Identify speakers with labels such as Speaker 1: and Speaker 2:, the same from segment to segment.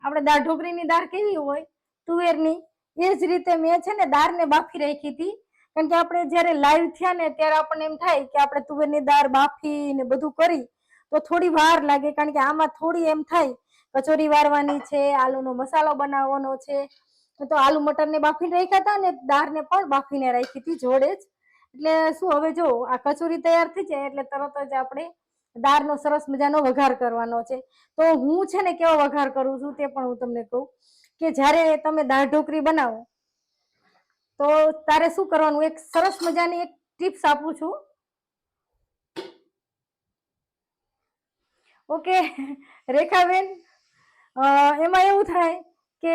Speaker 1: આપણે દાળ ઢોકળીની દાળ કેવી હોય તુવેરની, એ જ રીતે મેં છે ને દાળને બાફી રાખી હતી. કારણ કે આપણે જયારે લાઈવ થયા ને ત્યારે આપણને એમ થાય કે આપણે તુવેરની દાળ બાફી ને બધું કરી તો થોડી વાર લાગે, કારણ કે આમાં થોડી એમ થાય કચોરી વારવાની છે, આલુનો મસાલો બનાવવાનો છે, તો આલુ મટરને બાફીને રાખ્યા હતા ને દાળને પણ બાફીને રાખી હતી જોડે જ. એટલે શું હવે જો આ કચોરી તૈયાર થઈ જાય એટલે તરત જ આપણે દાળનો સરસ મજાનો વઘાર કરવાનો છે. તો હું છે ને કેવો વઘાર કરું છું તે પણ હું તમને કહું કે જ્યારે તમે દાળ ઢોકળી બનાવો તો તારે શું કરવાનું, એક સરસ મજાની એક ટિપ્સ આપું છું. ઓકે રેખાબેન, એમાં એવું થાય કે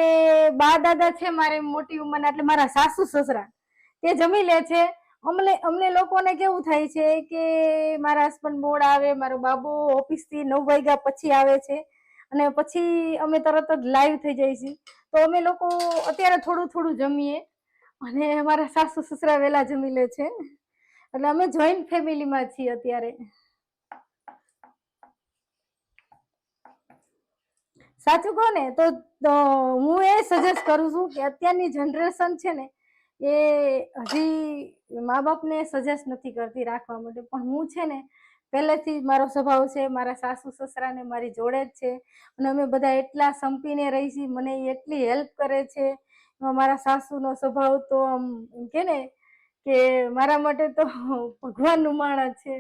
Speaker 1: બા દાદા છે મારે મોટી ઉંમરના, એટલે મારા સાસુ સસરા તે જમી લે છે. અમને લોકોને કેવું થાય છે કે મારા હસબન્ડ મોડ આવે, મારો બાબુ ઓફિસ થી 9 વાગ્યા પછી આવે છે અને પછી અમે તરત જ લાઈવ થઈ જાય છીએ. તો અમે લોકો અત્યારે થોડું થોડું જમીએ અને અમારા સાસુ સસરા વેલા જમી લે છે. એટલે અમે જોઈન્ટ ફેમિલીમાં છીએ અત્યારે. સાચું કહો ને તો હું એ સજેસ્ટ કરું છું કે અત્યારની જનરેશન છે ને એ હજી મા બાપને સજેસ્ટ નથી કરતી રાખવા માટે, પણ હું છે ને પહેલેથી મારો સ્વભાવ છે, મારા સાસુ સસરા ને મારી જોડે જ છે અને અમે બધા એટલા સંપીને રહી છીએ, મને એટલી હેલ્પ કરે છે. મારા સાસુનો સ્વભાવ તો આમ કે ને કે મારા માટે તો ભગવાનનું માણસ છે.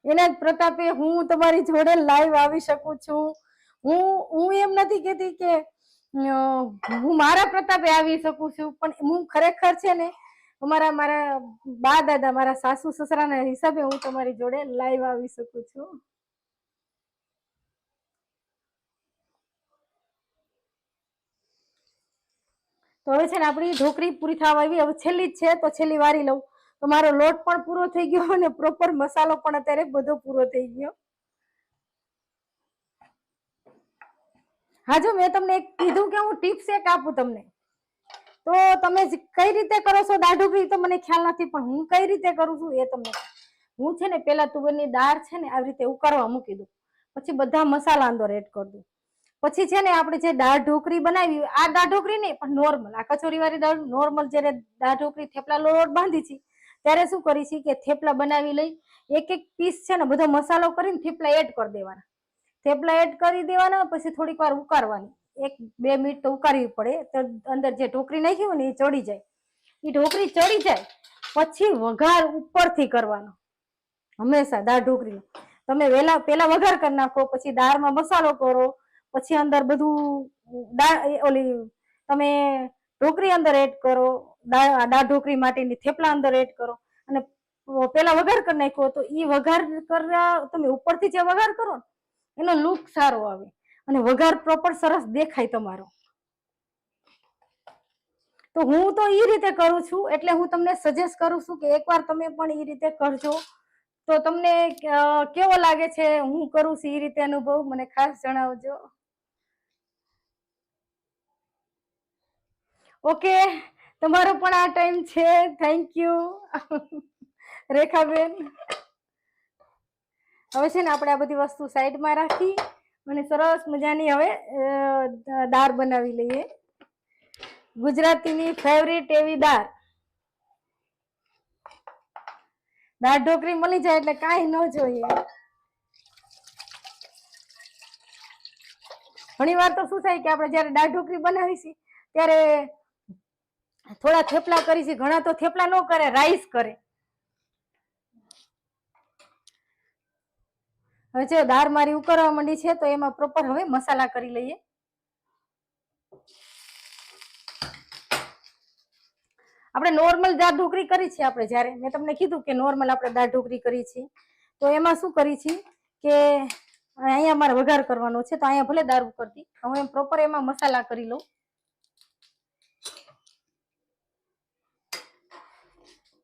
Speaker 1: એના જ પ્રતાપે હું તમારી જોડે લાઈવ આવી શકું છું. હું એમ નથી કેતી કે હું મારા પ્રતાપે આવી શકું છું, પણ હું ખરેખર છે ને મારા બા દાદા, મારા સાસુ સસરાના હિસાબે હું તમારી જોડે લાઈવ આવી શકું છું. તો હવે છે ને આપણી ઢોકળી પૂરી થવા આવી, હવે છેલ્લી જ છે તો છેલ્લી વારી લઉં. તો મારો લોટ પણ પૂરો થઈ ગયો અને પ્રોપર મસાલો પણ અત્યારે બધો પૂરો થઈ ગયો. હા, જો મેં તમને એક કીધું કે હું ટિપ્સ એક આપું તમને, તો તમે કઈ રીતે કરો છો દાળ ઢોકળી તો મને ખ્યાલ નથી, પણ હું કઈ રીતે કરું છું એ તમને. હું છે ને પેલા તુવેરની દાળ છે ને આવી રીતે ઉકાળવા મૂકી દઉં, પછી બધા મસાલા અંદર એડ કરી દઉં. પછી છે ને આપણે જે દાળ ઢોકળી બનાવી, આ દાળ ઢોકળી નહીં પણ નોર્મલ, આ કચોરી વાળી દાળ નોર્મલ જયારે દાળ ઢોકળી થેપલા લોટ બાંધી છે ત્યારે શું કરી છે કે થેપલા બનાવી લઈ, એક એક પીસ છે ને બધો મસાલો કરીને થેપલા એડ કરી દેવાના. થેપલા એડ કરી દેવાના, પછી થોડીક વાર ઉકાળવાની, 1-2 મિનિટ તો ઉકાળવી પડે, તો અંદર જે ઢોકળી નાખી હોય ને એ ચડી જાય. એ ઢોકળી ચડી જાય પછી વઘાર ઉપરથી કરવાનો. હંમેશા દાળ ઢોકળી તમે પેલા વઘાર કરી નાખો, પછી દાળમાં મસાલો કરો, પછી અંદર બધું ઓલી તમે ઢોકળી અંદર એડ કરો, દાળ ઢોકળી માટેની થેપલા અંદર એડ કરો અને પેલા વઘાર કરી નાખ્યો તો ઈ વઘાર કરવા તમે ઉપરથી જે વઘાર કરો એનો લુક સારો આવે અને વઘાર પ્રોપર સરસ દેખાય તમારો. તો હું તો ઈ રીતે કરું છું, એટલે હું તમને સજેસ્ટ કરું છું કે એકવાર તમે પણ ઈ રીતે કરજો. તો તમને કેવો લાગે છે હું કરું છું ઈ રીતે અનુભવ મને ખાસ જણાવજો. ઓકે, તમારો પણ આ ટાઈમ છે. Thank you Rekhaben. હવે છે ને આપણે આ બધી વસ્તુ સાઈડમાં રાખી અને સરસ મજાની હવે દાળ બનાવી લઈએ, ગુજરાતીની ફેવરિટ એવી દાળ. દાળ ઢોકળી મળી જાય એટલે કાંઈ ન જોઈએ. ઘણી વાર તો શું થાય કે આપણે જયારે દાળ ઢોકળી બનાવી છે ત્યારે થોડા થેપલા કરી છે, ઘણા તો થેપલા ન કરે, રાઈસ કરે. હવે જો દાળ મારી ઉકળવા માંડી છે તો એમાં પ્રોપર હવે મસાલા કરી લઈએ. આપણે નોર્મલ દાળ ઢોકળી કરી છે, આપણે જયારે મેં તમને કીધું કે નોર્મલ આપણે દાળ ઢોકળી કરી છે, તો એમાં શું કરી છે કે અહીંયા મારે વઘાર કરવાનો છે, તો અહીંયા ભલે દાળ ઉકળતી, હવે પ્રોપર એમાં મસાલા કરી લઉં.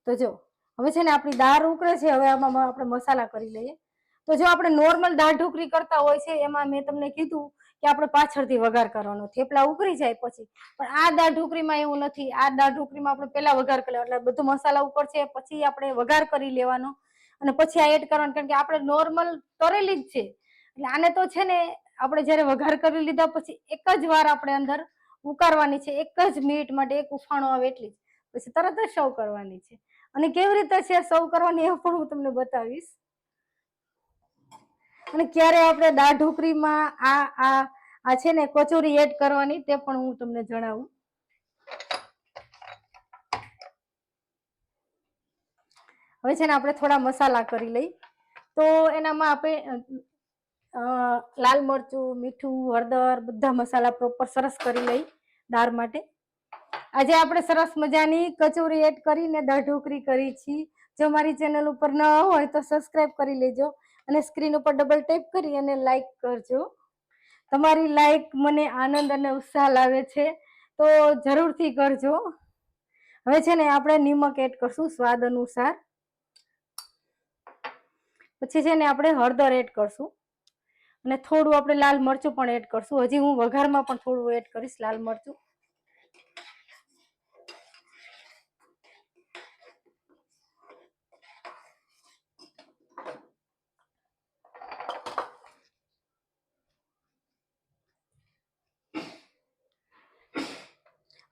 Speaker 1: તો જો હવે છે ને આપણી દાળ ઉકળે છે, હવે આમાં આપણે મસાલા કરી લઈએ. તો જો આપણે નોર્મલ દાળ ઢોકળી કરતા હોય છે એમાં મેં તમને કીધું કે આપણે પાછળથી વઘાર કરવાનો, થેપલા ઉકળી જાય પછી. પણ આ દાળ ઢોકળીમાં એવું નથી. આ દાળ ઢોકળીમાં આપણે પેલા વઘાર કરી લેવાનો, એટલે બધું મસાલા ઉપર છે પછી આપણે વઘાર કરી લેવાનો અને પછી આ એડ કરવાનું, કારણ કે આપણે નોર્મલ તરેલી જ છે એટલે આને તો છે ને આપણે જ્યારે વઘાર કરી લીધા પછી એક જ વાર આપણે અંદર ઉકાળવાની છે, 1 જ મિનિટ માટે, 1 ઉફાણો આવે એટલી, પછી તરત જ સર્વ કરવાની છે. અને કેવી રીતે છે સર્વ કરવાની એ પણ હું તમને બતાવીશ. અને ક્યારે આપણે દાળ ઢોકળીમાં આ છે ને કચોરી એડ કરવાની તે પણ હું તમને જણાવું. હવે છે ને આપણે થોડા મસાલા કરી લઈ. તો એનામાં આપણે લાલ મરચું, મીઠું, હળદર બધા મસાલા પ્રોપર સરસ કરી લઈ દાળ માટે. આજે આપણે સરસ મજાની કચોરી એડ કરીને દાળ ઢોકળી કરી છે. જો મારી ચેનલ ઉપર ન હોય તો સબસ્ક્રાઇબ કરી લેજો અને સ્ક્રીન ઉપર ડબલ ટેપ કરી અને લાઈક કરજો. તમારી લાઈક મને આનંદ અને ઉત્સાહ લાવે છે, તો જરૂરથી કરજો. હવે છે ને આપણે નિમક એડ કરશું સ્વાદ અનુસાર. પછી છે ને આપણે હળદર એડ કરશું અને થોડું આપણે લાલ મરચું પણ એડ કરશું. હજી હું વઘારમાં પણ થોડું એડ કરીશ લાલ મરચું.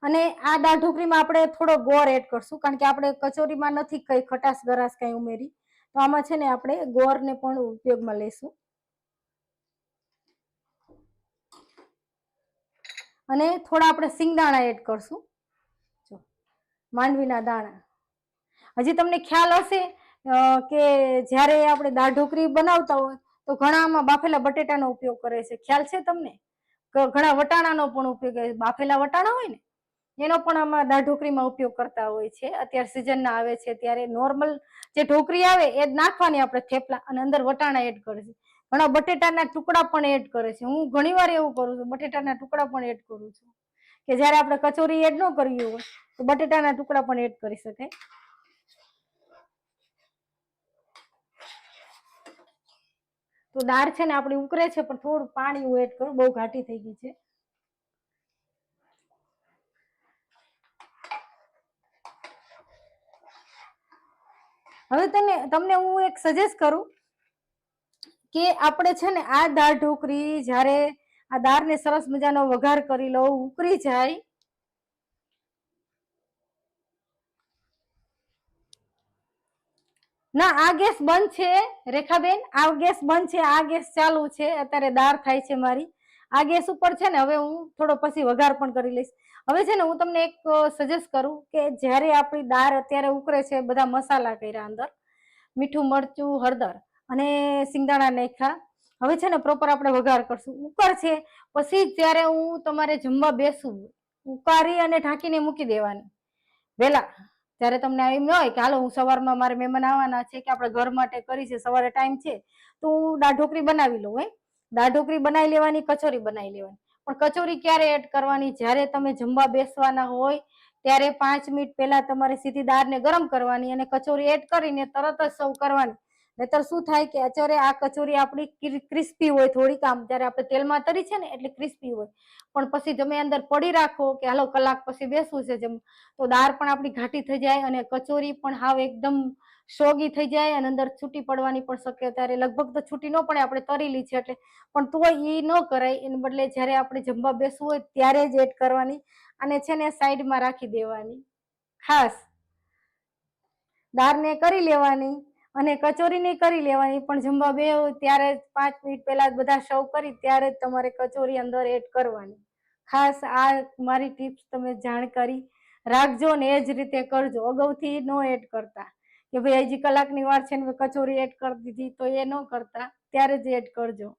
Speaker 1: અને આ દાળ ઢોકળીમાં આપણે થોડો ગોળ એડ કરશું, કારણ કે આપણે કચોરીમાં નથી કઈ ખટાશ ગરાશ કઈ ઉમેરી, તો આમાં છે ને આપણે ગોળને પણ ઉપયોગમાં લેશું. અને થોડા આપણે સિંગદાણા એડ કરશું, માંડવીના દાણા. હજી તમને ખ્યાલ હશે કે જ્યારે આપણે દાળ ઢોકળી બનાવતા હોય તો ઘણા આમાં બાફેલા બટેટાનો ઉપયોગ કરે છે. ખ્યાલ છે તમને? ઘણા વટાણાનો પણ ઉપયોગ કરે છે. બાફેલા વટાણા હોય ને એનો પણ આમાં દાળ ઢોકળીમાં ઉપયોગ કરતા હોય છે. અત્યારે સિઝનના આવે છે ત્યારે નોર્મલ જે ઢોકળી આવે એ જ નાખવાની આપણે થેપલા, અને અંદર વટાણા એડ કરે છે. ઘણા બટેટાના ટુકડા પણ એડ કરે છે. હું ઘણી વાર એવું કરું છું, બટેટાના ટુકડા પણ એડ કરું છું, કે જ્યારે આપણે કચોરી એડ ન કરવી હોય તો બટેટાના ટુકડા પણ એડ કરી શકાય. તો દાળ છે ને આપણી ઉકળે છે, પણ થોડું પાણી હું એડ કરું, બહુ ઘાટી થઈ ગઈ છે. હવે તમને હું એક સજેસ્ટ કરું કે આપણે છે ને આ દાળ ઢોકળી જ્યારે આ દાળને સરસ મજાનો વઘાર કરી લો, ઉકળી જાય, ના આ ગેસ બંધ છે રેખાબેન, આ ગેસ બંધ છે, આ ગેસ ચાલુ છે. અત્યારે દાળ થાય છે મારી આ ગેસ ઉપર છે ને. હવે હું થોડો પછી વઘાર પણ કરી લઈશ. હવે છે ને હું તમને એક સજેસ્ટ કરું કે જ્યારે આપણી દાળ અત્યારે ઉકળે છે, બધા મસાલા કર્યા અંદર, મીઠું, મરચું, હળદર અને સિંગદાણા નાખ્યા. હવે છે ને પ્રોપર આપણે વઘાર કરશું. ઉકળ છે પછી જ્યારે હું તમારે જમવા બેસું, ઉકાળી અને ઢાંકીને મૂકી દેવાની વેલા. ત્યારે તમને એમ ન હોય કે હાલો હું સવારમાં મારે મહેમાન આવવાના છે કે આપણે ઘર માટે કરી છે, સવારે ટાઈમ છે તો હું દાળ ઢોકળી બનાવી લઉં. દાળ ઢોકળી બનાવી લેવાની, કચોરી બનાવી લેવાની. પણ કચોરી ક્યારે એડ કરવાની? જ્યારે તમે જમવા બેસવાના હોય ત્યારે 5 મિનિટ પહેલા તમારે સીધી દાળને ગરમ કરવાની અને કચોરી એડ કરીને તરત જ સર્વ કરવાની. નહીતર શું થાય કે અત્યારે આ કચોરી આપણી ક્રિસ્પી હોય થોડીક, આમ જ્યારે આપણે તેલમાં તરી છે ને એટલે ક્રિસ્પી હોય, પણ પછી તમે અંદર પડી રાખો કે હાલો કલાક પછી બેસવું છે જેમ, તો દાળ પણ આપણી ઘાટી થઈ જાય અને કચોરી પણ હાવ એકદમ સોગી થઈ જાય અને અંદર છૂટી પડવાની પણ શક્યતા રહે. લગભગ તો છૂટી ન પડે, આપણે તરેલી છે એટલે, પણ તોય એ ન કરાય. એને બદલે જ્યારે આપણે જમવા બેસવું હોય ત્યારે જ એડ કરવાની અને છે ને સાઈડમાં રાખી દેવાની. ખાસ દાળને કરી લેવાની અને કચોરીને કરી લેવાની, પણ જમવા બે ત્યારે 5 મિનિટ પહેલા બધા સર્વ કરી ત્યારે જ તમારે કચોરી અંદર એડ કરવાની. ખાસ આ મારી ટિપ્સ તમે જાણકારી રાખજો ને એ જ રીતે કરજો. અગાઉથી ન એડ કરતા કે ભાઈ હજી કલાકની વાર છે ને કચોરી એડ કરી દીધી, તો એ ન કરતા, ત્યારે જ એડ કરજો.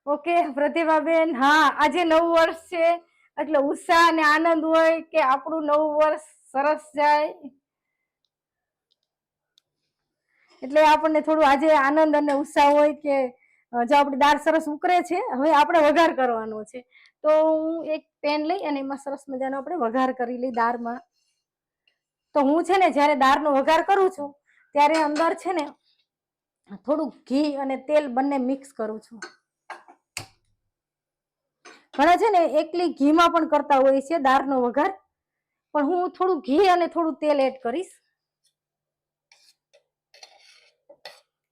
Speaker 1: ઓકે પ્રતિભાબેન, હા આજે નવું વર્ષ છે એટલે ઉત્સાહ અને આનંદ હોય કે આપણું નવું વર્ષ સરસ જાય, એટલે આપણને થોડું આજે આનંદ અને ઉત્સાહ હોય કે જો આપણી દાળ સરસ ઉકળે છે. હવે આપણે વઘાર કરવાનો છે, તો હું એક પેન લઈ અને એમાં સરસ મજાનો આપણે વઘાર કરી લઈ દાળમાં. તો હું છે ને જ્યારે દાળનો વઘાર કરું છું ત્યારે અંદર છે ને થોડું ઘી અને તેલ બંને મિક્સ કરું છું. ઘણા છે ને એકલી ઘીમાં પણ કરતા હોય છે દાળનો વઘાર, પણ હું થોડું ઘી અને થોડું તેલ એડ કરીશ.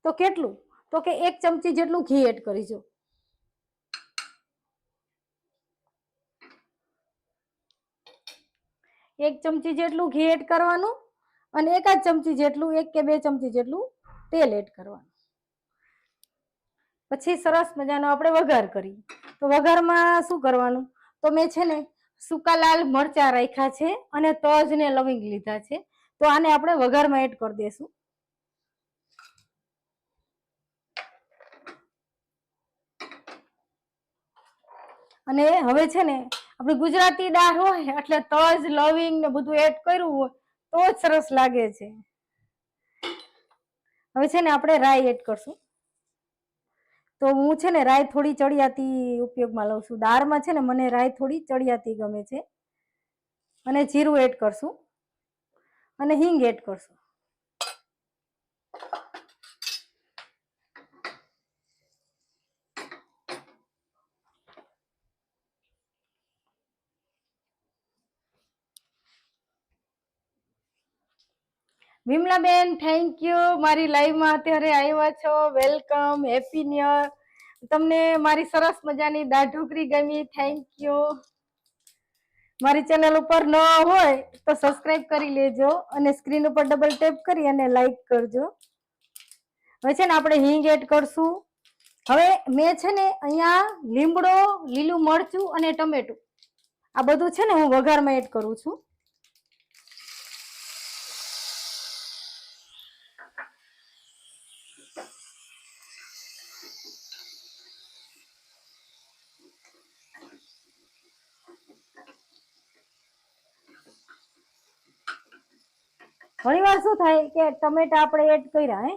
Speaker 1: તો કેટલું? તો કે 1 ચમચી જેટલું ઘી એડ કરીજો. એક ચમચી જેટલું ઘી એડ કરવાનું અને 1 ચમચી જેટલું 1 કે 2 ચમચી જેટલું તેલ એડ કરવાનું. પછી સરસ મજાનો આપણે વઘાર કરી. તો વઘારમાં શું કરવાનું? તો મેં છે ને સૂકા લાલ મરચા રાખ્યા છે અને તજ ને લવિંગ લીધા છે. તો આને આપણે વઘારમાં એડ કરી દઈશું. અને હવે છે ને આપણી ગુજરાતી દાળ હોય એટલે તજ લવિંગ ને બધું એડ કર્યું હોય તો જ સરસ લાગે છે. હવે છે ને આપણે રાઈ એડ કરશું. તો હું છે ને રાઈ થોડી ચડિયાતી ઉપયોગમાં લઉં છું. દાળમાં છે ને મને રાઈ થોડી ચડિયાતી ગમે છે. અને જીરું એડ કરશું અને હિંગ એડ કરશું. વિમલાબેન થેન્ક યુ, મારી લાઈવમાં અત્યારે આવ્યા છો. Welcome, happy new year. તમને મારી સરસ મજાની દાળ ઢોકળી ગમી, થેન્ક યુ. મારી ચેનલ ઉપર ન હોય તો સબસ્ક્રાઇબ કરી લેજો અને સ્ક્રીન ઉપર ડબલ ટેપ કરી અને લાઈક કરજો. હવે છે ને આપણે હિંગ એડ કરશું. હવે મેં છે ને અહીંયા લીમડો, લીલું મરચું અને ટમેટું આ બધું છે ને હું વઘારમાં એડ કરું છું. ઘણીવાર શું થાય કે ટમેટા આપણે એડ કર્યા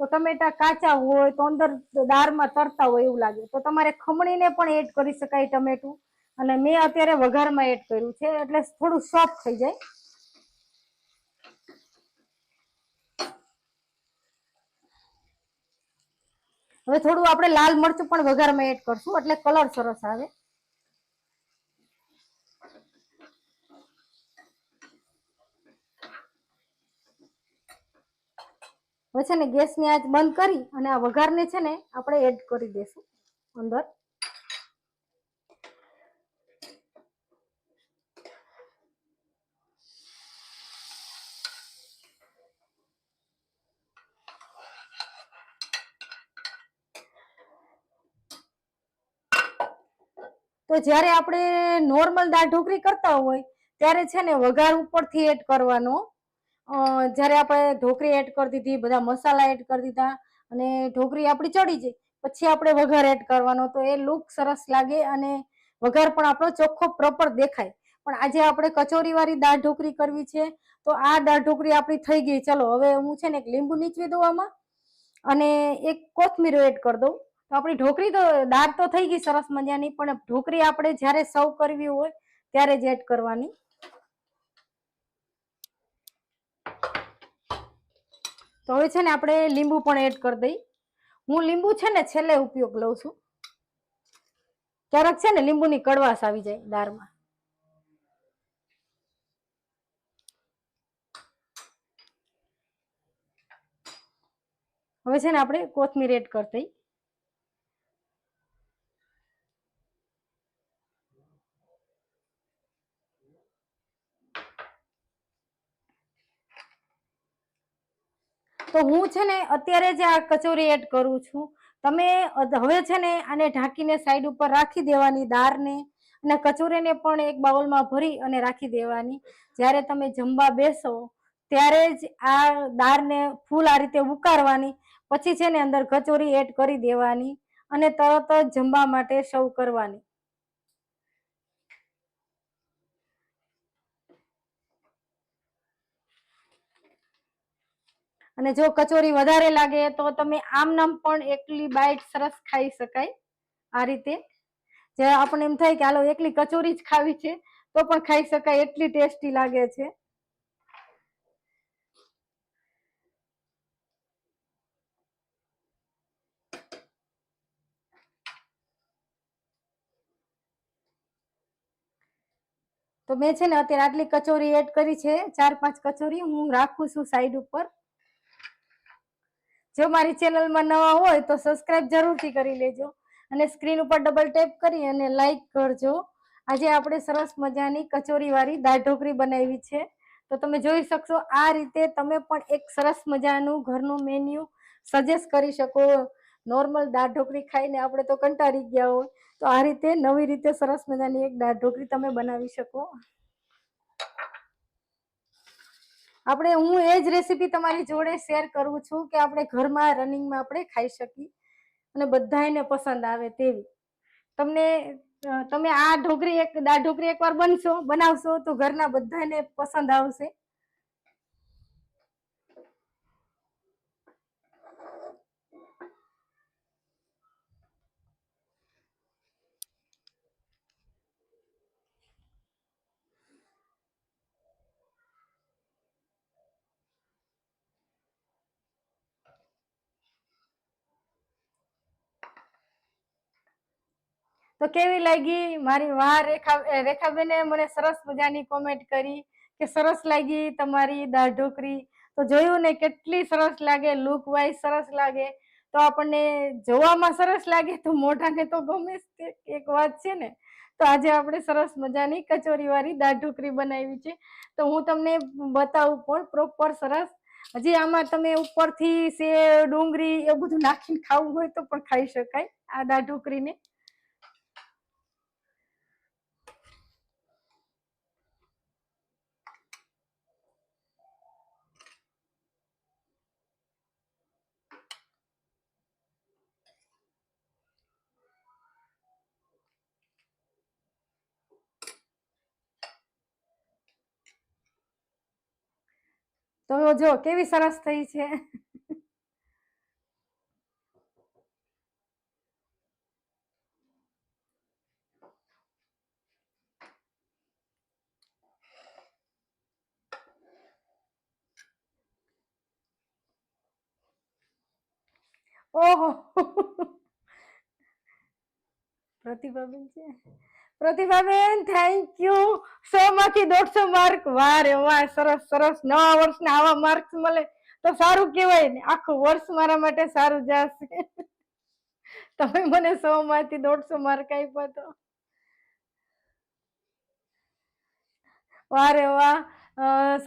Speaker 1: તો ટમેટા કાચા હોય તો અંદર દાળમાં તરતા હોય એવું લાગે, તો તમારે ખમણીને પણ એડ કરી શકાય ટમેટું. અને મેં અત્યારે વઘારમાં એડ કર્યું છે એટલે થોડું સોફ્ટ થઈ જાય. હવે થોડું આપણે લાલ મરચું પણ વઘારમાં એડ કરશું એટલે કલર સરસ આવે. હવે છે ને ગેસની આંચ બંધ કરી અને આ વઘારને છે ને આપણે એડ કરી દઈશું અંદર. તો જ્યારે આપણે નોર્મલ દાળ ઢોકળી કરતા હોય ત્યારે છે ને વઘાર ઉપરથી એડ કરવાનો. જ્યારે આપણે ઢોકળી એડ કરી દીધી, બધા મસાલા એડ કરી દીધા અને ઢોકળી આપણી ચડી જાય પછી આપણે વઘાર એડ કરવાનો, તો એ લુક સરસ લાગે અને વઘાર પણ આપણો ચોખ્ખો પ્રોપર દેખાય. પણ આજે આપણે કચોરી વાળી દાળ ઢોકળી કરવી છે તો આ દાળ ઢોકળી આપણી થઈ ગઈ. ચલો હવે હું છે ને એક લીંબુ નીચવી દઉં આમાં અને એક કોથમીર એડ કરી દઉં. તો આપણી ઢોકળી તો દાળ તો થઈ ગઈ સરસ મજાની, પણ ઢોકળી આપણે જ્યારે સર્વ કરવી હોય ત્યારે જ એડ કરવાની. તો હવે છે ને આપણે લીંબુ પણ એડ કરી દઈ. હું લીંબુ છે ને છેલ્લે ઉપયોગ લઉં છું. ક્યારેક છે ને લીંબુની કડવાશ આવી જાય દાળમાં. હવે છે ને આપણે કોથમીર એડ કરી દઈ. તો હું છે ને અત્યારે જ આ કચોરી એડ કરું છું. તમે હવે છે ને આને ઢાંકીને સાઈડ ઉપર રાખી દેવાની દાળને, અને કચોરીને પણ એક બાઉલમાં ભરી અને રાખી દેવાની. જ્યારે તમે જમવા બેસો ત્યારે જ આ દાળને ફૂલ આ રીતે ઉકાળવાની, પછી છે ને અંદર કચોરી એડ કરી દેવાની અને તરત જ જમવા માટે સર્વ કરવાની. અને જો કચોરી વધારે લાગે તો તમે આમ નામ પણ એકલી બાઈટ સરસ ખાઈ શકાય. આ રીતે જે આપણને એમ થાય કે હાલો એકલી કચોરી જ ખાવી છે તો પણ ખાઈ શકાય, એટલી ટેસ્ટી લાગે છે. તો મેં છે ને અત્યારે આટલી કચોરી એડ કરી છે, 4-5 કચોરી હું રાખું છું સાઈડ ઉપર. જો મારી ચેનલમાં નવા હોય તો સબસ્ક્રાઇબ જરૂરથી કરી લેજો અને સ્ક્રીન ઉપર ડબલ ટેપ કરી અને લાઈક કરજો. આજે આપણે સરસ મજાની કચોરી વાળી દાળ ઢોકળી બનાવી છે. તો તમે જોઈ શકશો આ રીતે તમે પણ એક સરસ મજાનું ઘરનું મેન્યુ સજેસ્ટ કરી શકો. નોર્મલ દાળ ઢોકળી ખાઈને આપણે તો કંટાળી ગયા હોય, તો આ રીતે નવી રીતે સરસ મજાની એક દાળ ઢોકળી તમે બનાવી શકો. હું એ જ રેસીપી તમારી જોડે શેર કરું છું કે આપણે ઘરમાં રનિંગમાં આપણે ખાઈ શકીએ અને બધાને પસંદ આવે તેવી. તમે આ દાળ ઢોકળી એકવાર બનાવશો તો ઘરના બધાને પસંદ આવશે. તો કેવી લાગી મારી વાહ રેખાબેને મને સરસ મજાની કોમેન્ટ કરી કે સરસ લાગી તમારી દાળ ઢોકળી. તો જોયું ને કેટલી સરસ લાગે, લુક વાઇઝ સરસ લાગે. તો આપણને જોવામાં સરસ લાગે તો મોઢાને તો ગમે જ, એક વાત છે ને. તો આજે આપણે સરસ મજાની કચોરી વાળી દાળ ઢોકળી બનાવી છે. તો હું તમને બતાવું પણ પ્રોપર સરસ. હજી આમાં તમે ઉપરથી સેવ, ડુંગળી એવું બધું નાખીને ખાવું હોય તો પણ ખાઈ શકાય આ દાળ ઢોકળીને. તો જો કેવી સરસ થઈ છે. ઓહો પ્રતિભાબેન છે. Pratibhaben thank you. 100 માંથી 150 માર્ક. વાહ રે વાહ, સરસ સરસ. નવા વર્ષના આવા માર્ક્સ મળે તો સારું કહેવાય ને, આખું વર્ષ મારા માટે સારું જશે. તમે મને 100 માંથી 150 માર્ક આપ્યા તો વાહ રે વાહ.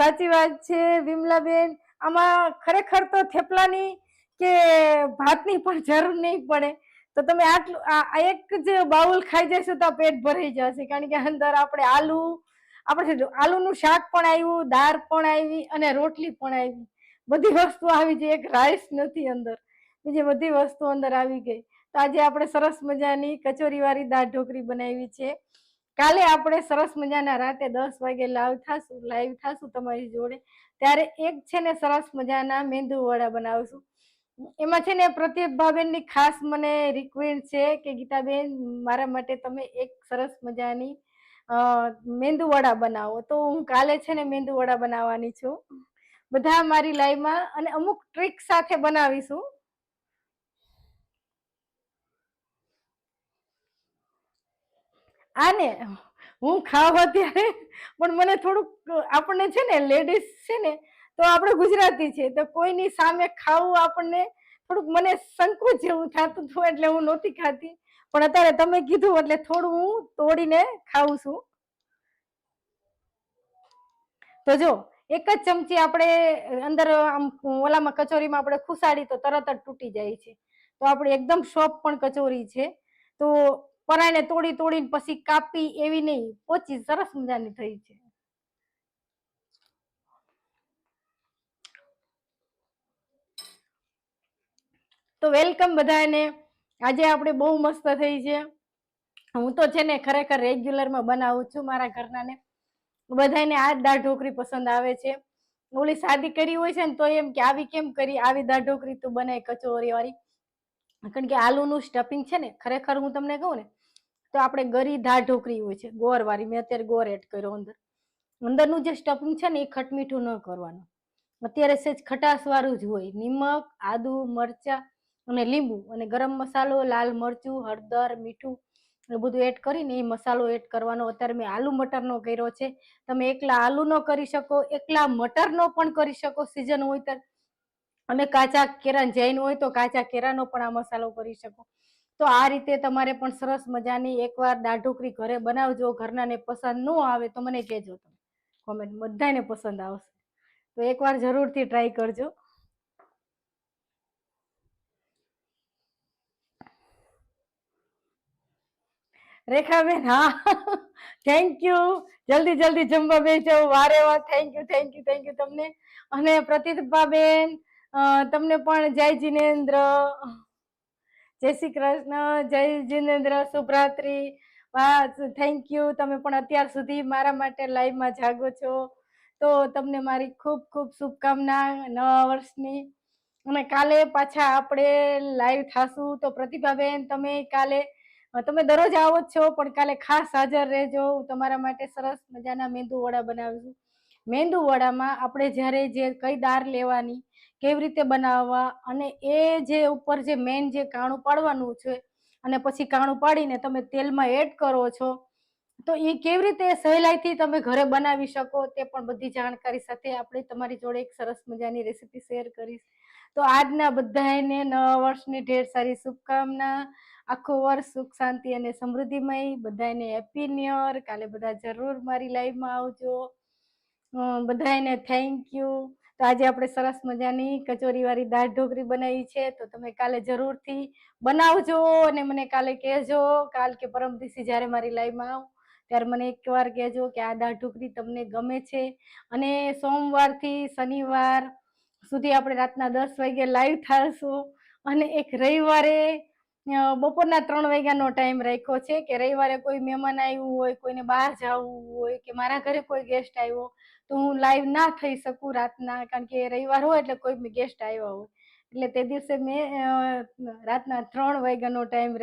Speaker 1: સાચી વાત છે વિમલાબેન. આમાં ખરેખર તો થેપલાની કે ભાતની પણ જરૂર નહીં પડે. તો તમે આટલું એક જ બાઉલ ખાઈ જશો તો પેટ ભરાઈ જશે. કારણ કે અંદર આપણે આલુનું શાક પણ આવ્યું, દાળ પણ આવી અને રોટલી પણ આવી. બધી વસ્તુ આવી છે, એક રાઈસ નથી અંદર, બીજી બધી વસ્તુ અંદર આવી ગઈ. તો આજે આપણે સરસ મજાની કચોરી વાળી દાળ ઢોકળી બનાવી છે. કાલે આપણે સરસ મજાના રાતે 10 વાગે લાઈવ થાશું તમારી જોડે. ત્યારે એક છે ને સરસ મજાના મેંદુ વડા બનાવશું. એમાં છે ને પ્રતિભાબેન ની ખાસ મને રિક્વેસ્ટ છે કે ગીતાબેન મારા માટે તમે એક સરસ મજાની મેંદુ વડા બનાવો. તો હું કાલે છે ને મેંદુ વડા બનાવવાની છું, બધા મારી લાઈવમાં, અને અમુક ટ્રીક સાથે બનાવીશું. આને હું ખાવા ત્યારે પણ મને થોડુંક, આપણને છે ને લેડીઝ છે ને તો આપણે ગુજરાતી છે તો કોઈની સામે ખાવું આપણને થોડુંક મને સંકોચ જેવું થતું હતું, એટલે હું નહોતી ખાતી. પણ અત્યારે તમે કીધું એટલે થોડું હું તોડીને ખાઉં છું. તો જો એક જ ચમચી આપણે અંદર ઓલામાં કચોરીમાં આપણે ખુસાડી તો તરત જ તૂટી જાય છે. તો આપણે એકદમ સોફ્ટ પણ કચોરી છે. તો પરાણે તોડીને પછી કાપી એવી નહીં, પોચી સરસ મજાની થઈ છે. તો વેલકમ બધાને. આજે આપણે બહુ મસ્ત થઈ છે. હું તો છે ને ખરેખર રેગ્યુલરમાં બનાવું છું મારા ઘરના ને બધાને આ દાળ ઢોકળી પસંદ આવે છે. ઓલી શાદી કરી હોય છે ને તો એમ કે આવી કેમ કરી, આવી દાળ ઢોકળી તું બનાય કચોરી વાળી. કારણ કે આલુનું સ્ટફિંગ છે ને, ખરેખર હું તમને કહું ને તો આપણે ગરી દાળ ઢોકળી હોય છે ગોળ વાળી. મેં અત્યારે ગોળ એડ કર્યો અંદરનું જે સ્ટફિંગ છે ને એ ખટમીઠું ન કરવાનું. અત્યારે સેજ ખટાશ વાળું જ હોય. નિમક, આદુ, મરચા અને લીંબુ અને ગરમ મસાલો, લાલ મરચું, હળદર, મીઠું એ બધું એડ કરીને એ મસાલો એડ કરવાનો. અત્યારે મેં આલુ મટરનો કર્યો છે. તમે એકલા આલુ નો કરી શકો, એકલા મટર નો પણ કરી શકો સીઝન હોય ત્યારે. અને કાચા કેરા જૈન હોય તો કાચા કેરાનો પણ આ મસાલો કરી શકો. તો આ રીતે તમારે પણ સરસ મજાની એકવાર દાળ ઢોકળી ઘરે બનાવજો. ઘરનાને પસંદ ન આવે તો મને કહેજો, તમે કોમેન્ટ, બધાને પસંદ આવશે. તો એકવાર જરૂરથી ટ્રાય કરજો. રેખાબેન, હા, થેન્ક યુ. જલ્દી જમવા બેસજો. વારે વાર થેન્ક યુ તમને. અને પ્રતિભાબેન, તમને પણ જય જિનેન્દ્ર, જય શ્રી કૃષ્ણ, જય જિનેન્દ્ર, શુભરાત્રી. વાહ, થેન્ક યુ. તમે પણ અત્યાર સુધી મારા માટે લાઈવમાં જાગો છો, તો તમને મારી ખૂબ ખૂબ શુભકામના નવા વર્ષની. અને કાલે પાછા આપણે લાઈવ થાશું. તો પ્રતિભાબેન, તમે કાલે, તમે દરરોજ આવો જ છો, પણ કાલે ખાસ હાજર રહેજો. હું તમારા માટે સરસ મજાના મેંદુ વડા બનાવીશું. મેંદુ વડામાં આપણે જ્યારે જે કઈ દાળ લેવાની, કેવી રીતે બનાવવા, અને એ જે ઉપર જે મેન જે કાણું પાડવાનું છે, અને પછી કાણું પાડીને તમે તેલમાં એડ કરો છો, તો એ કેવી રીતે સહેલાઈથી તમે ઘરે બનાવી શકો, તે પણ બધી જાણકારી સાથે આપણે તમારી જોડે એક સરસ મજાની રેસીપી શેર કરીશ. તો આજના બધાને નવા વર્ષની ઢેર સારી શુભકામના. આખું વર્ષ સુખ શાંતિ અને સમૃદ્ધિમય. બધાને હેપી ન્યુ યર. કાલે બધા જરૂર મારી લાઈવમાં આવજો. બધાને થેન્ક યુ. તો આજે આપણે સરસ મજાની કચોરી વાળી દાળ ઢોકળી બનાવી છે, તો તમે કાલે જરૂરથી બનાવજો અને મને કાલે કહેજો. કાલ કે પરમ દિવસે જ્યારે મારી લાઈવમાં આવું ત્યારે મને એકવાર કહેજો કે આ દાળ ઢોકળી તમને ગમે છે. અને સોમવારથી શનિવાર સુધી આપણે રાતના 10 વાગે લાઈવ થશું. અને એક રવિવારે બપોરના 3 વાગ્યાનો ટાઈમ રાખ્યો છે, કે રવિવારે કોઈ મહેમાન આવ્યું હોય, કોઈને બહાર જવું હોય, કે મારા ઘરે કોઈ ગેસ્ટ આવ્યો, તો હું લાઈવ ના થઈ શકું રાતના, કારણ કે રવિવાર હોય એટલે કોઈ ગેસ્ટ આવ્યા હોય, એટલે તે દિવસે મેં રાતના 3 વાગ્યાનો ટાઈમ